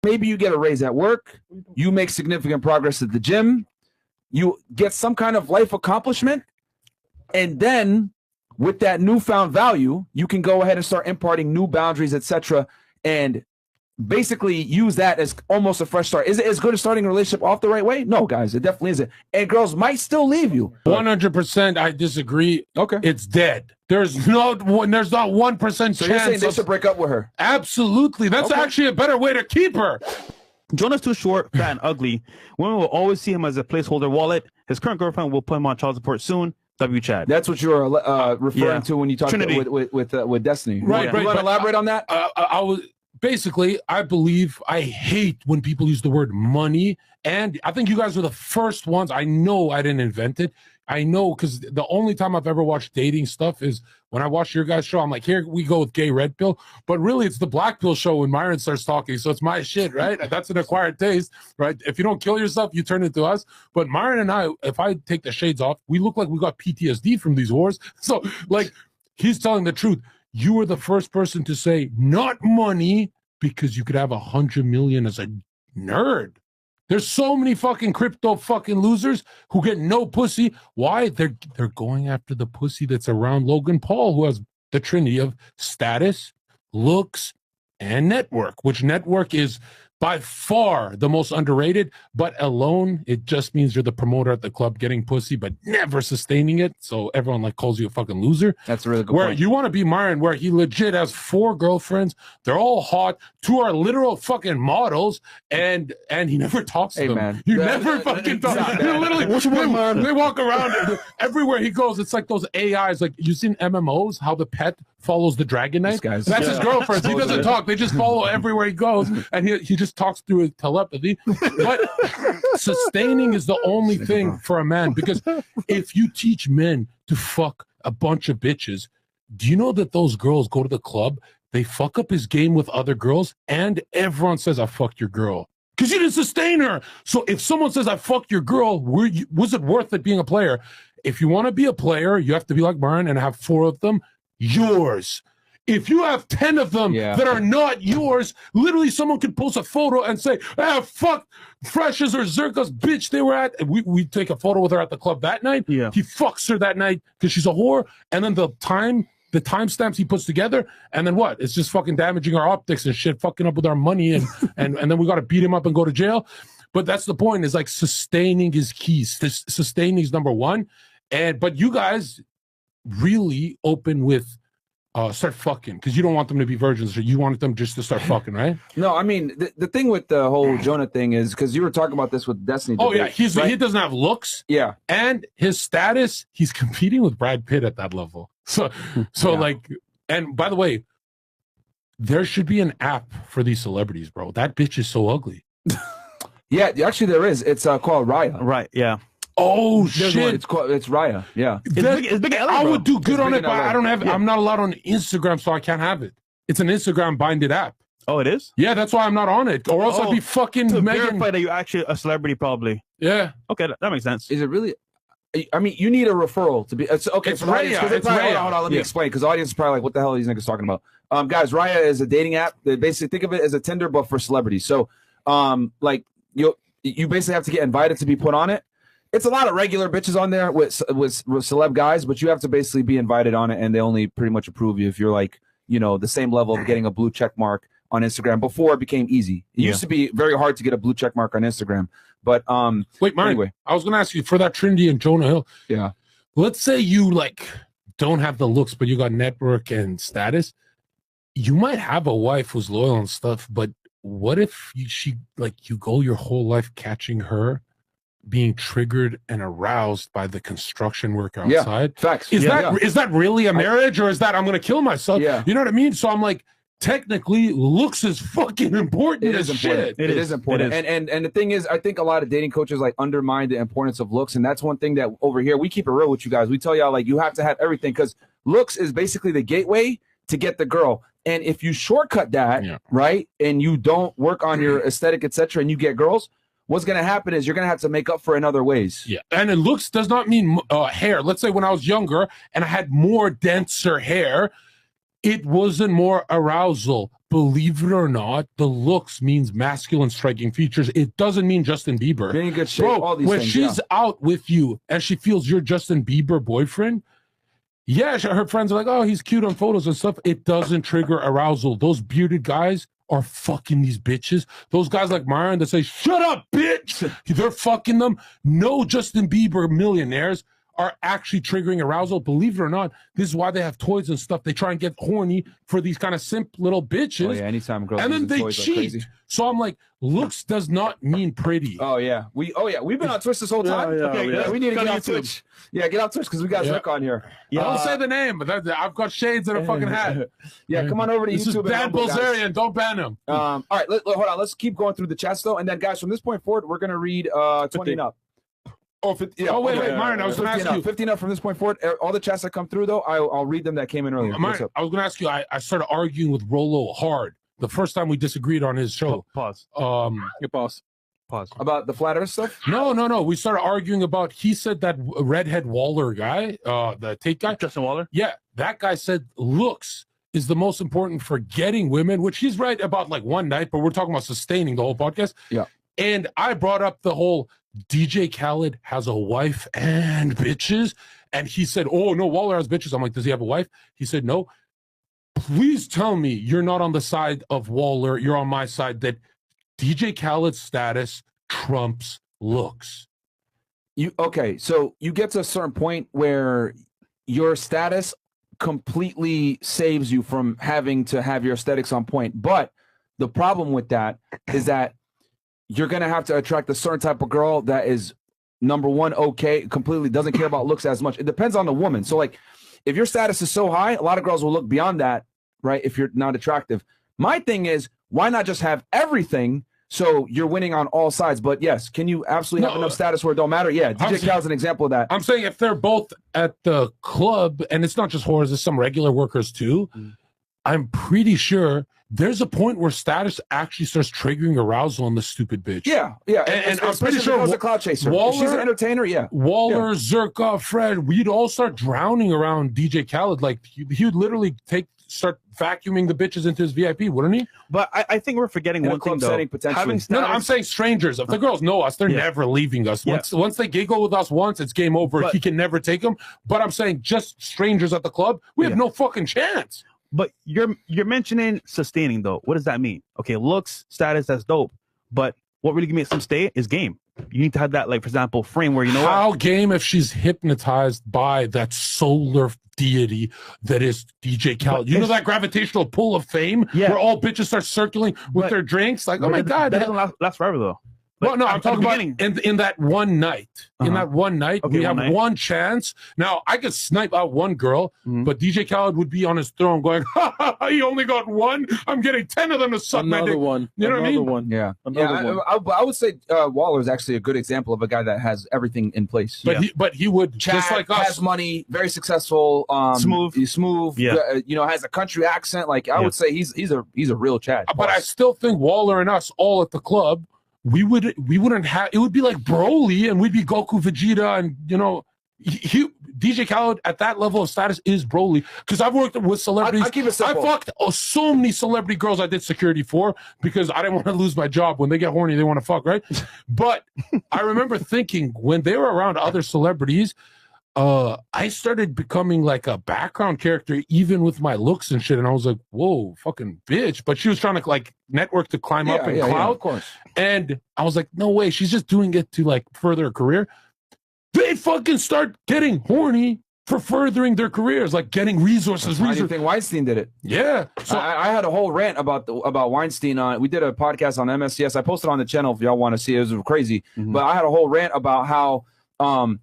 maybe you get a raise at work, you make significant progress at the gym, you get some kind of life accomplishment, and then with that newfound value, you can go ahead and start imparting new boundaries, etc., and basically use that as almost a fresh start. Is it as good as starting a relationship off the right way? No, guys, it definitely isn't. And girls might still leave you. 100%. I disagree. Okay, it's dead. There's not 1% chance. So you're saying they should break up with her? Absolutely. That's actually a better way to keep her. Jonah's too short, fat, and ugly. Women will always see him as a placeholder wallet. His current girlfriend will put him on child support soon. W. Chad. That's what you're referring to when you talk with Destiny. Right. You want to elaborate on that? I was. Basically, I hate when people use the word money. And I think you guys were the first ones. I know I didn't invent it. I know because the only time I've ever watched dating stuff is when I watch your guys' show. I'm like, here we go with gay red pill. But really, it's the black pill show when Myron starts talking. So it's my shit, right? That's an acquired taste, right? If you don't kill yourself, you turn into us. But Myron and I, if I take the shades off, we look like we got PTSD from these wars. So, like, he's telling the truth. You were the first person to say not money because you could have 100 million as a nerd. There's so many fucking crypto fucking losers who get no pussy. Why? They're going after the pussy that's around Logan Paul, who has the trinity of status, looks, and network, which network is by far the most underrated, but alone, it just means you're the promoter at the club getting pussy, but never sustaining it. So everyone like calls you a fucking loser. That's a really good where point. You want to be Myron, where he legit has 4 girlfriends. They're all hot. 2 are literal fucking models, and he never talks to them. Man. You never fucking talk. You literally, they walk around everywhere he goes. It's like those AIs. Like you seen MMOs, how the pet follows the Dragon Knight. That's his girlfriend. He doesn't talk. They just follow everywhere he goes, and he just talks through his telepathy. But sustaining is the only thing for a man, because if you teach men to fuck a bunch of bitches, do you know that those girls go to the club, they fuck up his game with other girls, and everyone says, I fucked your girl because you didn't sustain her. So if someone says, I fucked your girl, was it worth it being a player? If you want to be a player, you have to be like Myron and have 4 of them yours. If you have 10 of them that are not yours, literally someone could post a photo and say, fuck Fresh's or Zherka's bitch they were at. And we take a photo with her at the club that night. Yeah. He fucks her that night because she's a whore. And then the timestamps he puts together, and then what? It's just fucking damaging our optics and shit, fucking up with our money, and then we got to beat him up and go to jail. But that's the point, is like sustaining is key. Sustaining is number one. But you guys really open with start fucking, because you don't want them to be virgins, or you want them just to start fucking, right? No, I mean, the thing with the whole Jonah thing is, because you were talking about this with Destiny debate, right? He doesn't have looks, and his status, he's competing with Brad Pitt at that level. So like, and by the way, there should be an app for these celebrities, bro. That bitch is so ugly. Yeah, actually there is. It's called Raya. Right, yeah. Oh shit! It's Raya. Yeah, it's big LA, I bro. would do good on it, but I don't have. Yeah. I'm not allowed on Instagram, so I can't have it. It's an Instagram binded app. Oh, it is? Yeah, that's why I'm not on it, or else I'd be fucking to Megan. verify that you're actually a celebrity, probably. Yeah. Okay, that makes sense. Is it really? I mean, you need a referral to be. It's okay. It's Raya. Hold on. Let me explain, because the audience is probably like, "What the hell are these niggas talking about?" Guys, Raya is a dating app. They basically think of it as a Tinder, but for celebrities. So, like you basically have to get invited to be put on it. It's a lot of regular bitches on there with celeb guys, but you have to basically be invited on it, and they only pretty much approve you if you're like, the same level of getting a blue check mark on Instagram. Before it became easy, it used to be very hard to get a blue check mark on Instagram. But wait, Mark, anyway, I was going to ask you for that Trinity and Jonah Hill. Yeah, let's say you like don't have the looks, but you got network and status. You might have a wife who's loyal and stuff, but what if you go your whole life catching her being triggered and aroused by the construction work outside? Yeah, facts. Is that really a marriage, or is that I'm gonna kill myself? Yeah. You know what I mean? So I'm like, technically, looks is fucking important. It is important. It is important. And the thing is, I think a lot of dating coaches like undermine the importance of looks, and that's one thing that over here we keep it real with you guys. We tell y'all like you have to have everything, because looks is basically the gateway to get the girl. And if you shortcut that, right, and you don't work on your aesthetic, etc., and you get girls, what's going to happen is you're going to have to make up for it in other ways. Yeah, and it looks does not mean hair. Let's say when I was younger and I had more denser hair, it wasn't more arousal. Believe it or not, the looks means masculine striking features. It doesn't mean Justin Bieber. Being in good shape, Bro, all these when things, she's out with you and she feels you're Justin Bieber boyfriend, yeah, her friends are like, oh, he's cute on photos and stuff. It doesn't trigger arousal. Those bearded guys are fucking these bitches. Those guys like Myron that say, shut up, bitch. They're fucking them. No Justin Bieber millionaires are actually triggering arousal. Believe it or not, this is why they have toys and stuff. They try and get horny for these kind of simp little bitches. Oh yeah, anytime girls and then they toys like cheat. crazy. So I'm like, looks does not mean pretty. Oh yeah, we've been on Twitch this whole time. We need to get off Twitch. Yeah, get off Twitch because we got Zherka on here. I don't say the name, but I've got shades and a fucking hat. Yeah, come on over to this YouTube. This is Dan Bilzerian. Don't ban him. All right, hold on. Let's keep going through the chats though, and then guys, from this point forward, we're gonna read 20 and up. Oh, 50, yeah. Wait, Myron, I was going to ask you. 15 up from this point forward. All the chats that come through, though, I'll read them that came in earlier. Myron, I was going to ask you, I started arguing with Rolo hard the first time we disagreed on his show. Pause. Pause. About the flat earth stuff? No. We started arguing about, he said that redhead Waller guy, the Tate guy. Justin Waller? Yeah, that guy said looks is the most important for getting women, which he's right about like one night, but we're talking about sustaining the whole podcast. Yeah. And I brought up the whole DJ Khaled has a wife and bitches. And he said, oh, no, Waller has bitches. I'm like, does he have a wife? He said, no. Please tell me you're not on the side of Waller. You're on my side that DJ Khaled's status trumps looks. Okay, so you get to a certain point where your status completely saves you from having to have your aesthetics on point. But the problem with that is that you're going to have to attract a certain type of girl that is, number one, okay, completely doesn't care about looks as much. It depends on the woman. So, like, if your status is so high, a lot of girls will look beyond that, right, if you're not attractive. My thing is, why not just have everything so you're winning on all sides? But, yes, can you absolutely have enough status where it don't matter? Yeah, DJ Khaled's an example of that. I'm saying if they're both at the club, and it's not just whores, it's some regular workers too, I'm pretty sure there's a point where status actually starts triggering arousal on the stupid bitch. Yeah. And I'm pretty sure a cloud chaser. Waller, if she's an entertainer, yeah. Waller, Zherka, Fred, we'd all start drowning around DJ Khaled. Like he would literally start vacuuming the bitches into his VIP, wouldn't he? But I think we're forgetting one thing though. Having no, I'm saying strangers. If the girls know us, they're never leaving us. Once they giggle with us once, it's game over. He can never take them. But I'm saying just strangers at the club, we have no fucking chance. But you're mentioning sustaining though. What does that mean? Okay, looks, status, that's dope. But what really makes them stay is game. You need to have that, like, for example, frame where you know how game if she's hypnotized by that solar deity that is DJ Khaled. You know that gravitational pull of fame where all bitches start circling with their drinks? Like, oh my God. That doesn't last forever though. Well, no, I'm talking about in that one night. In that one night, we have one chance. Now, I could snipe out one girl, but DJ Khaled would be on his throne going, ha, ha, ha, you only got one? I'm getting 10 of them to suck my dick. Another one. You know what I mean? One. Yeah. I would say Waller is actually a good example of a guy that has everything in place. But he would, Chad, just like us. Has money, very successful, smooth, has a country accent. Like, I would say he's a real Chad. But I still think Waller and us all at the club, we wouldn't have, it would be like Broly and we'd be Goku, Vegeta, and DJ Khaled at that level of status is Broly. Because I've worked with celebrities. I fucked so many celebrity girls I did security for because I didn't want to lose my job. When they get horny, they want to fuck, right? But I remember thinking when they were around other celebrities, I started becoming like a background character, even with my looks and shit. And I was like, whoa, fucking bitch. But she was trying to like network to climb up in clout. Yeah, of course. And I was like, no way. She's just doing it to like further a career. They fucking start getting horny for furthering their careers, like getting resources. I think Weinstein did it. Yeah. So I had a whole rant about Weinstein. We did a podcast on MSCS. I posted on the channel if y'all want to see it. It was crazy. But I had a whole rant about how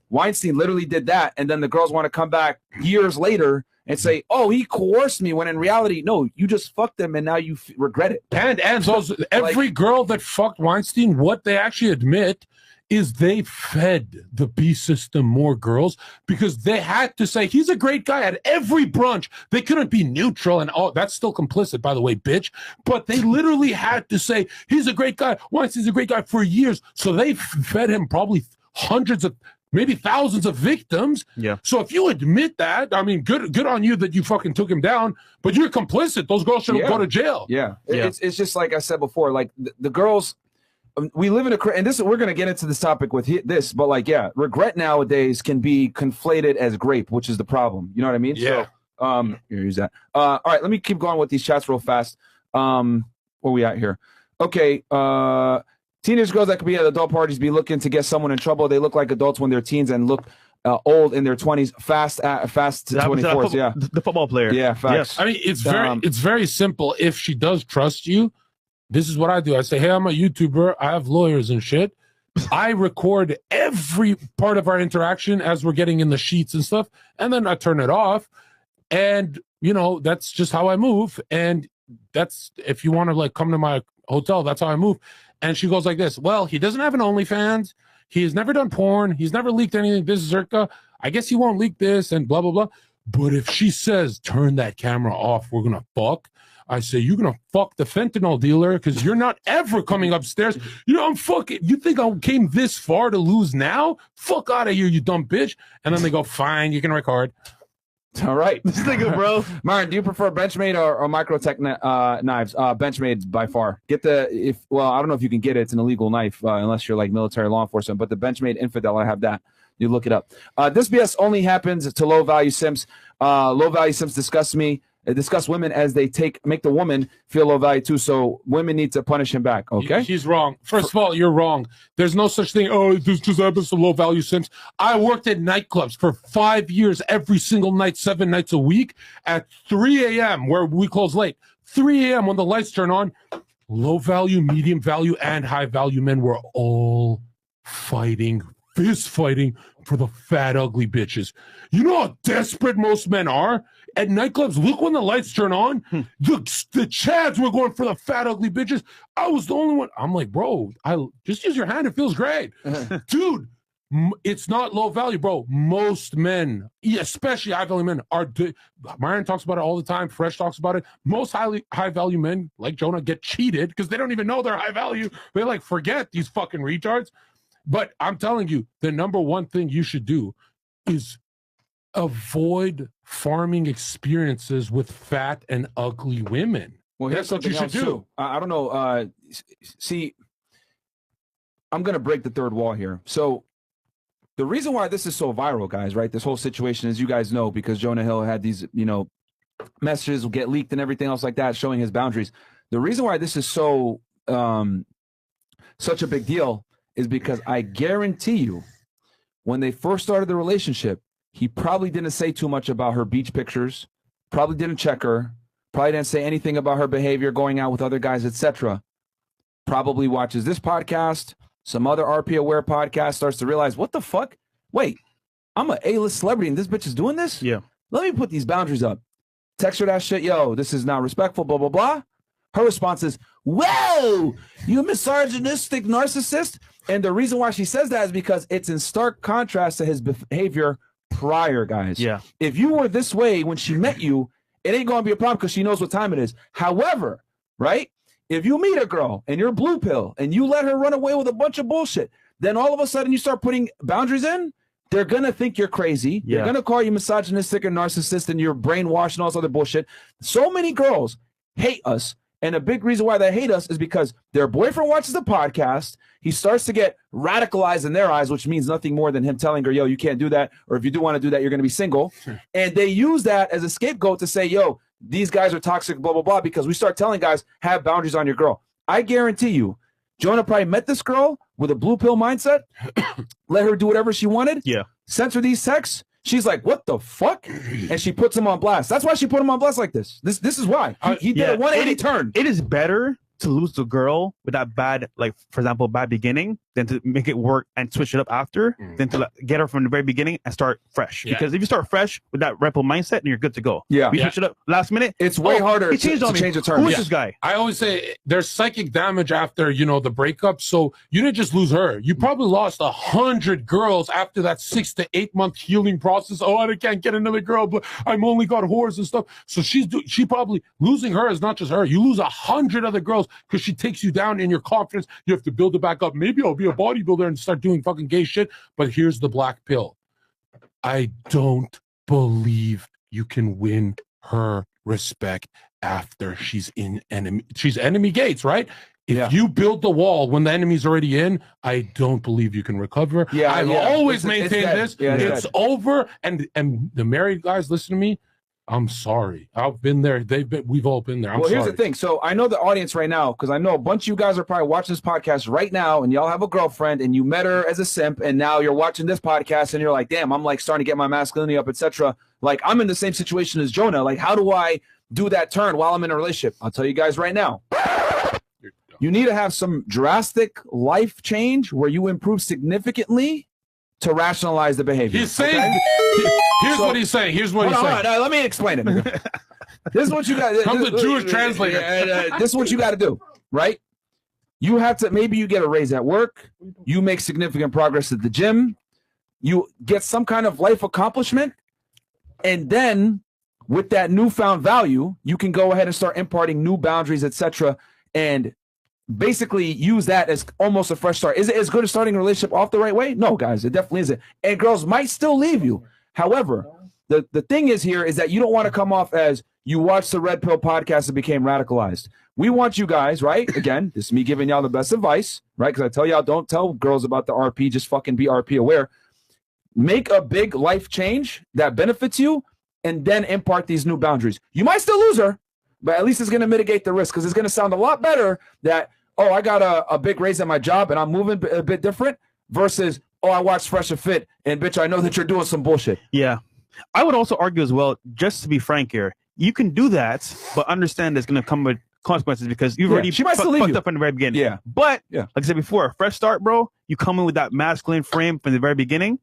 Weinstein literally did that, and then the girls want to come back years later and say, "Oh, he coerced me," when in reality, no, you just fucked him, and now you regret it. And so every girl that fucked Weinstein, what they actually admit is they fed the B system more girls because they had to say he's a great guy at every brunch. They couldn't be neutral, and that's still complicit, by the way, bitch. But they literally had to say he's a great guy. Weinstein's a great guy for years, so they fed him probably hundreds of maybe thousands of victims. Yeah. So if you admit that, I mean, good on you that you fucking took him down, but you're complicit. Those girls should go to jail. Yeah. It's just like I said before, like the girls, we live in and this, we're going to get into this topic with this, but like, regret nowadays can be conflated as grape, which is the problem. You know what I mean? Yeah. So, here, use that. All right, let me keep going with these chats real fast. Where we at here? Okay. Teenage girls that could be at adult parties be looking to get someone in trouble. They look like adults when they're teens and look old in their 20s. Fast to 24s. Yeah, the football player. Yeah, facts. Yes. I mean, it's very simple. If she does trust you, this is what I do. I say, hey, I'm a YouTuber. I have lawyers and shit. I record every part of our interaction as we're getting in the sheets and stuff, and then I turn it off. And you know, that's just how I move. And that's, if you want to like come to my hotel, that's how I move. And she goes like this, well, he doesn't have an OnlyFans. He's never done porn. He's never leaked anything. This is Zherka. I guess he won't leak this and blah, blah, blah. But if she says, turn that camera off, we're going to fuck. I say, you're going to fuck the fentanyl dealer because you're not ever coming upstairs. You know, I'm fucking, you think I came this far to lose now? Fuck out of here, you dumb bitch. And then they go, fine, you can record. All right. This nigga, bro. Myron, do you prefer Benchmade or Microtech knives? Benchmade by far. Get I don't know if you can get it. It's an illegal knife unless you're like military law enforcement, but the Benchmade Infidel, I have that. You look it up. This BS only happens to low-value simps. Low-value simps disgust me. Discuss women as they make the woman feel low value too. So women need to punish him back. Okay, he's wrong. First of all, you're wrong. There's no such thing. Oh, this just happens to low value simps. I worked at nightclubs for 5 years, every single night, 7 nights a week at 3 a.m. where we close late. 3 a.m. when the lights turn on. Low value, medium value, and high value men were all fist fighting for the fat, ugly bitches. You know how desperate most men are? At nightclubs, look when the lights turn on. The Chads were going for the fat, ugly bitches. I was the only one. I'm like, bro, just use your hand. It feels great. Dude, it's not low value, bro. Most men, especially high value men, Myron talks about it all the time. Fresh talks about it. Most high value men, like Jonah, get cheated because they don't even know they're high value. They like forget these fucking retards. But I'm telling you, the number one thing you should do is avoid farming experiences with fat and ugly women. Well, here's what you should do. I don't know. See, I'm going to break the third wall here. So the reason why this is so viral, guys, right? This whole situation, as you guys know, because Jonah Hill had these, messages will get leaked and everything else like that, showing his boundaries. The reason why this is so such a big deal is because I guarantee you, when they first started the relationship, he probably didn't say too much about her beach pictures, probably didn't check her, probably didn't say anything about her behavior, going out with other guys, etc. Probably watches this podcast, some other RP-aware podcast, starts to realize, what the fuck? Wait, I'm an A-list celebrity and this bitch is doing this? Yeah. Let me put these boundaries up. Text her that shit, yo, this is not respectful, blah, blah, blah. Her response is, whoa, you misogynistic narcissist? And the reason why she says that is because it's in stark contrast to his behavior prior, guys. Yeah. If you were this way when she met you, it ain't going to be a problem because she knows what time it is. However, right, if you meet a girl and you're blue pill and you let her run away with a bunch of bullshit, then all of a sudden you start putting boundaries in, they're going to think you're crazy. Yeah. They're going to call you misogynistic and narcissist and you're brainwashed and all this other bullshit. So many girls hate us. And a big reason why they hate us is because their boyfriend watches the podcast. He starts to get radicalized in their eyes, which means nothing more than him telling her, yo, you can't do that. Or if you do want to do that, you're going to be single. And they use that as a scapegoat to say, yo, these guys are toxic, blah, blah, blah, because we start telling guys, have boundaries on your girl. I guarantee you, Jonah probably met this girl with a blue pill mindset, let her do whatever she wanted, sent her these texts. She's like, what the fuck? And she puts him on blast. That's why she put him on blast like this. This is why. He did a 180 turn. It is better to lose the girl with that bad, like, for example, bad beginning than to make it work and switch it up after, than to get her from the very beginning and start fresh. Yeah. Because if you start fresh with that rebel mindset, then you're good to go. Yeah. You switch it up last minute. It's way harder to change the turn. Who is this guy? I always say there's psychic damage after, the breakup. So you didn't just lose her. You probably lost 100 girls after that 6 to 8 month healing process. Oh, I can't get another girl, but I'm only got whores and stuff. So she probably, losing her is not just her. You lose 100 other girls because she takes you down in your confidence. You have to build it back up. Maybe I'll be be a bodybuilder and start doing fucking gay shit. But here's the black pill. I don't believe you can win her respect after she's enemy gates, right? If you build the wall when the enemy's already in, I don't believe you can recover. I've always maintained this. It's over. And the married guys, listen to me. I'm sorry. I've been there. We've all been there. Here's the thing. So I know the audience right now, because I know a bunch of you guys are probably watching this podcast right now, and y'all have a girlfriend, and you met her as a simp, and now you're watching this podcast, and you're like, damn, I'm like starting to get my masculinity up, etc. Like, I'm in the same situation as Jonah. Like, how do I do that turn while I'm in a relationship? I'll tell you guys right now. You need to have some drastic life change where you improve significantly to rationalize the behavior. He's saying, here's what he's saying. Here's what he's saying. Let me explain it. This is what you got. I'm the Jewish translator. This is what you got to do, right? You have to, maybe you get a raise at work. You make significant progress at the gym. You get some kind of life accomplishment. And then with that newfound value, you can go ahead and start imparting new boundaries, etc. And basically use that as almost a fresh start. Is it as good as starting a relationship off the right way? No, guys, it definitely isn't. And girls might still leave you. However, the thing is here is that you don't want to come off as you watched the Red Pill podcast and became radicalized. We want you guys, right? Again, this is me giving y'all the best advice, right? Because I tell y'all, don't tell girls about the RP. Just fucking be RP aware. Make a big life change that benefits you and then impart these new boundaries. You might still lose her, but at least it's going to mitigate the risk, because it's going to sound a lot better that, oh, I got a big raise at my job and I'm moving a bit different versus, oh, I watched Fresh and Fit and bitch, I know that you're doing some bullshit. Yeah. I would also argue as well, just to be frank here, you can do that, but understand it's going to come with consequences because you've already fucked up in the very beginning. Yeah. But like I said before, a fresh start, bro, you come in with that masculine frame from the very beginning.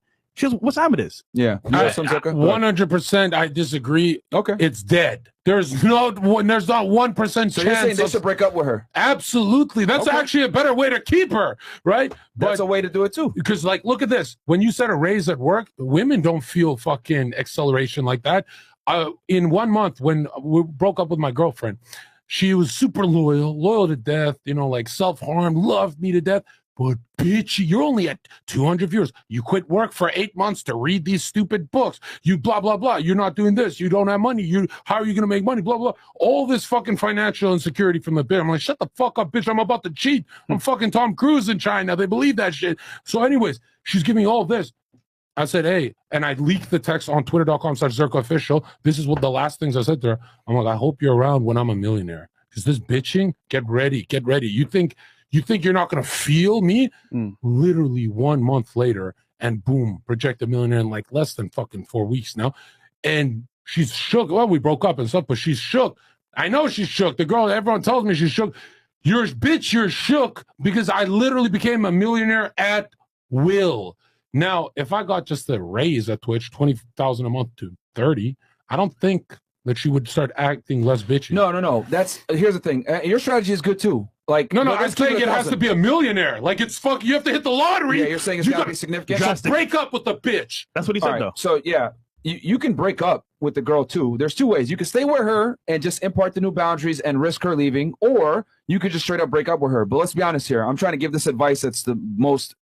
What's time it is? Yeah. 100% I disagree. Okay. It's dead. There's not 1% chance. So you're saying they should break up with her? Absolutely. That's actually a better way to keep her, right? That's a way to do it too. Because, like, look at this. When you set a raise at work, women don't feel fucking acceleration like that. In 1 month, when we broke up with my girlfriend, she was super loyal to death, you know, like self-harm, loved me to death. But bitch, you're only at 200 viewers. You quit work for 8 months to read these stupid books. You blah, blah, blah. You're not doing this. You don't have money. How are you going to make money? Blah, blah. All this fucking financial insecurity from the bit. I'm like, shut the fuck up, bitch. I'm about to cheat. I'm fucking Tom Cruise in China. They believe that shit. So anyways, she's giving all this. I said, hey, and I leaked the text on twitter.com/ZherkaOfficial. This is what the last things I said to her. I'm like, I hope you're around when I'm a millionaire. Because this bitching, get ready. You think you're not going to feel me? Literally 1 month later, and boom, project a millionaire in like less than fucking 4 weeks now. And she's shook. Well, we broke up and stuff, but she's shook. I know she's shook. The girl, everyone tells me she's shook. You're shook because I literally became a millionaire at will. Now, if I got just a raise at Twitch, 20,000 a month to 30, I don't think that she would start acting less bitchy. No. Here's the thing. Your strategy is good too. Like, no, I'm saying it has to be a millionaire. Like, it's you have to hit the lottery. Yeah, you're saying it's got to be significant. Just break up with the bitch. That's what he said, though. So, yeah, you can break up with the girl, too. There's two ways. You can stay with her and just impart the new boundaries and risk her leaving, or you could just straight up break up with her. But let's be honest here. I'm trying to give this advice that's the most,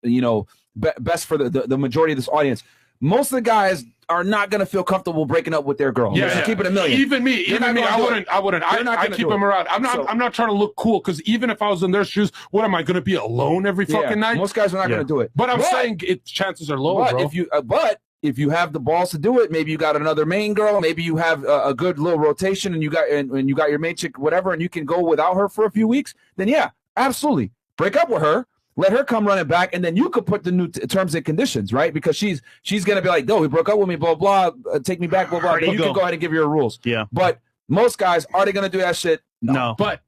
best for the majority of this audience. Most of the guys are not going to feel comfortable breaking up with their girl. Yeah, keep it a million. Even me, I wouldn't. I keep them around. I'm not trying to look cool, because even if I was in their shoes, what am I going to be alone every fucking night? Most guys are not going to do it. But I'm saying chances are low, bro. If you have the balls to do it, maybe you got another main girl, maybe you have a good little rotation, and you got your main chick, whatever, and you can go without her for a few weeks. Then yeah, absolutely, break up with her. Let her come running back, and then you could put the new terms and conditions, right? Because she's gonna be like, no, he broke up with me, blah blah, take me back, blah blah. But you can go ahead and give your rules. Yeah. But most guys, are they gonna do that shit? No. But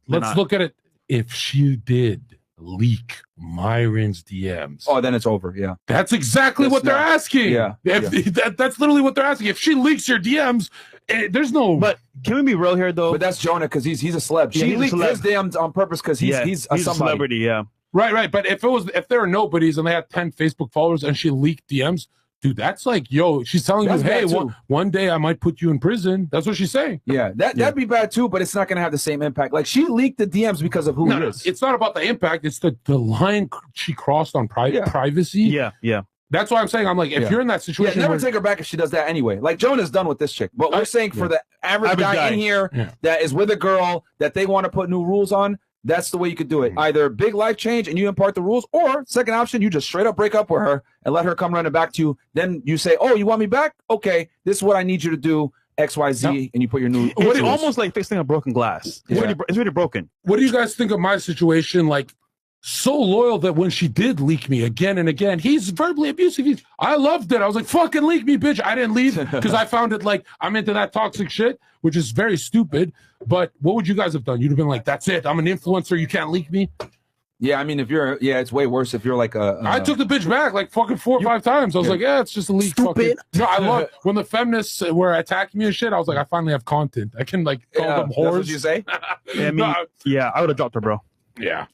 let's look at it. If she did leak Myron's DMs, then it's over. Yeah. That's exactly what they're asking. Yeah. That's literally what they're asking. If she leaks your DMs, there's no. But can we be real here, though? But that's Jonah, because he's a celeb. Yeah, she leaked his DMs on purpose because he's a celebrity. Yeah. Right. But if there are nobodies and they had 10 Facebook followers and she leaked DMs, Dude, that's like, yo, she's telling That's you, hey, bad, too. one day I might put you in prison. That's what she's saying. Yeah, that'd be bad too, but it's not going to have the same impact. Like she leaked the DMs because of who he is. It's not about the impact. It's the line she crossed on privacy. Yeah. That's why I'm saying, I'm like, if you're in that situation, never take her back if she does that anyway. Like Jonah's done with this chick, but we're saying for the average guy in here that is with a girl that they want to put new rules on, that's the way you could do it. Either big life change and you impart the rules, or second option, you just straight up break up with her and let her come running back to you. Then you say, oh, you want me back? Okay, this is what I need you to do, X, Y, Z, and you put your new It's almost like fixing a broken glass. It's really broken. What do you guys think of my situation? Like, so loyal that when she did leak me again and again, he's verbally abusive. I loved it. I was like, fucking leak me, bitch. I didn't leave because I found it like I'm into that toxic shit, which is very stupid. But what would you guys have done? You'd have been like, that's it. I'm an influencer. You can't leak me. Yeah, I mean, if you're, it's way worse if you're like I took the bitch back like fucking 4 or 5 times. I was like, yeah, it's just a leak. Stupid. No, I love when the feminists were attacking me and shit. I was like, I finally have content. I can like call them whores. That's what you say? I would have dropped her, bro. Yeah.